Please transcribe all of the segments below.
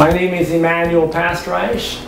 My name is Emmanuel Pastreich,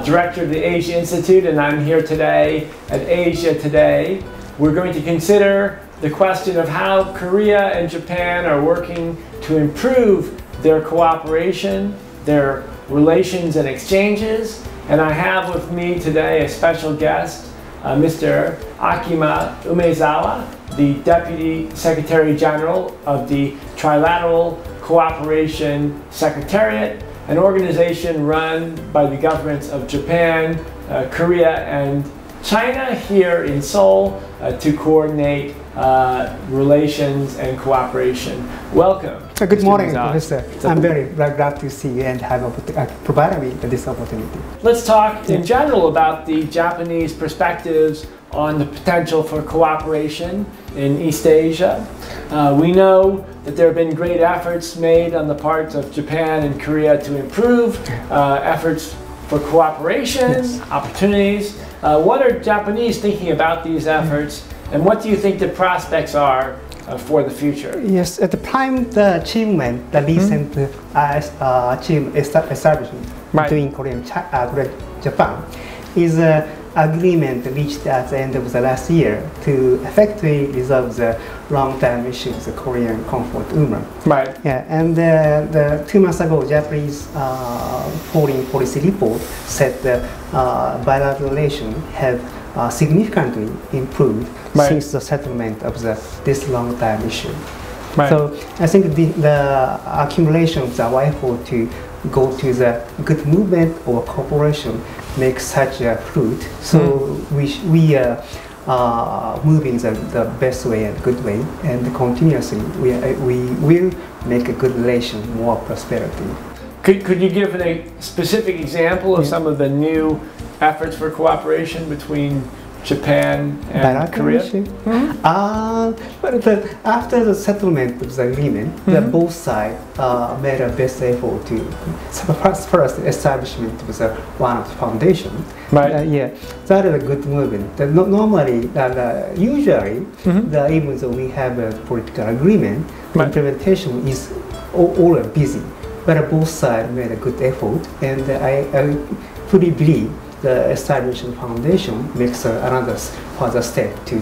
Director of the Asia Institute, and I'm here today at Asia Today. We're going to consider the question of how Korea and Japan are working to improve their cooperation, their relations and exchanges. And I have with me today a special guest, Mr. Akima Umezawa, the Deputy Secretary General of the Trilateral Cooperation Secretariat, an organization run by the governments of Japan, Korea, and China here in Seoul to coordinate relations and cooperation. Welcome. Good morning, Professor. I'm very glad to see you and have provided me this opportunity. Let's talk in general about the Japanese perspectives on the potential for cooperation in East Asia. We know that there have been great efforts made on the part of Japan and Korea to improve efforts for cooperation, opportunities. What are Japanese thinking about these efforts, and what do you think the prospects are for the future? Yes, at the time, the achievement, the recent establishment between Korea and Japan is an agreement reached at the end of the last year to effectively resolve the long-term issues of Korean comfort women. Right. Yeah, and the 2 months ago, Japanese foreign policy report said the bilateral relations have significantly improved since the settlement of this long-term issue. Right. So I think the accumulation of the effort to go to the good movement or cooperation makes such a fruit. So we are moving the best way and good way, and continuously we will make a good relation, more prosperity. Could you give a specific example of some of the new efforts for cooperation between Japan and Korea? But after the settlement of the agreement, both sides made a best effort to first establishment was one of the foundation. Right. Yeah, that is a good movement. Normally, usually, even though we have a political agreement, the implementation is all busy. But both sides made a good effort, and I fully believe the establishment foundation makes another further step to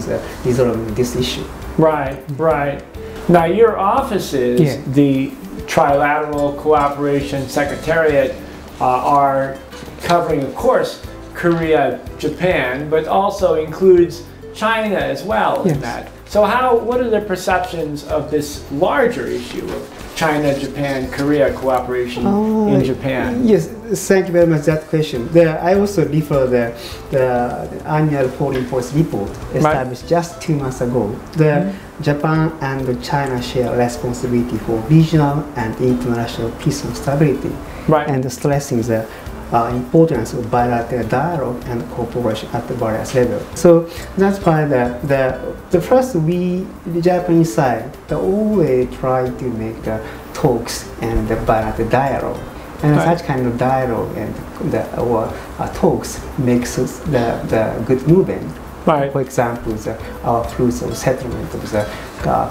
resolving this issue. Right, right. Now your offices, the Trilateral Cooperation Secretariat, are covering, of course, Korea, Japan, but also includes China as well in that. So what are the perceptions of this larger issue of China, Japan, Korea cooperation in Japan? Yes, thank you very much for that question. I also refer the annual foreign policy report established just 2 months ago. Japan and China share responsibility for regional and international peace and stability, and stressing the importance of bilateral dialogue and cooperation at the various levels. So that's why the first the Japanese side, they always try to make the talks and the bilateral dialogue. And such kind of dialogue and talks makes the good movement. Right. For example, our fruits of settlement of the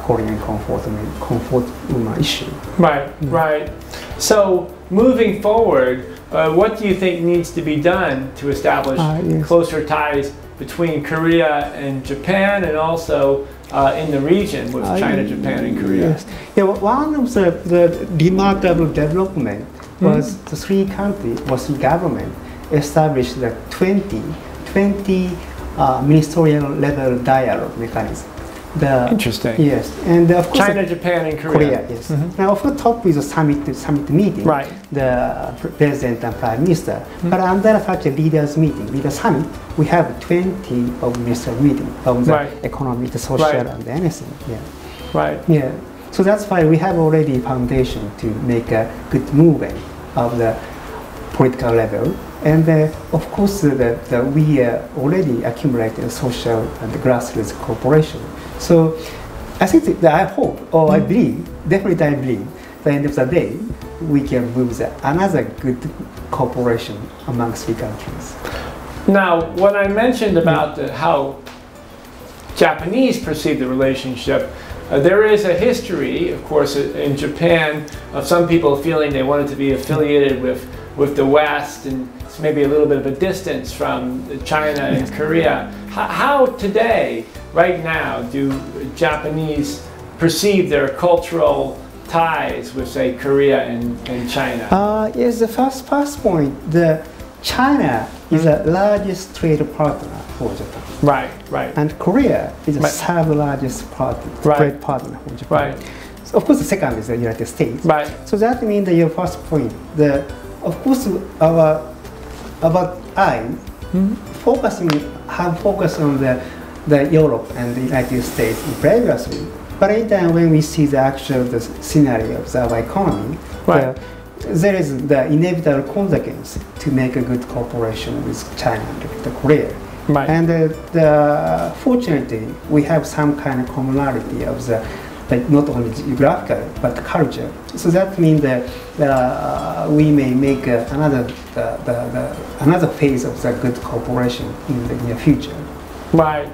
Korean comfort woman issue. Right, right. So moving forward, what do you think needs to be done to establish closer ties between Korea and Japan, and also in the region with China, Japan, and Korea? Yes. Yeah, one of the remarkable development was the three countries, or three governments, established the 20 ministerial level dialogue mechanism. Interesting. Yes, and of course China, Japan, and Korea. Yes. Now, of the top is a summit meeting. Right. The president and prime minister. But under such a leaders summit, we have 20 of minister meeting of the economy, the social, and anything. Yeah. Right. Yeah. So that's why we have already foundation to make a good movement of the political level. And of course, we already accumulated social and grassroots cooperation. So I think that I hope, or I believe, definitely I believe, at the end of the day, we can move another good cooperation among three countries. Now, when I mentioned about how Japanese perceive the relationship, There is a history, of course, in Japan of some people feeling they wanted to be affiliated with the West and maybe a little bit of a distance from China and Korea. How today, right now, do Japanese perceive their cultural ties with, say, Korea and China? Yes, the first point, China is the largest trade partner for Japan. Right. And Korea is the Right. third largest trade partner for Japan. Right. So of course, the second is the United States. Right. So that means that your first point, of course, have focused on the Europe and the United States previously. But anytime when we see the actual scenario of our economy, Right. There is the inevitable consequence to make a good cooperation with China and Korea. Right. And fortunately, we have some kind of commonality of not only geographical but culture. So that means that we may make another phase of the good cooperation in the near future. Right.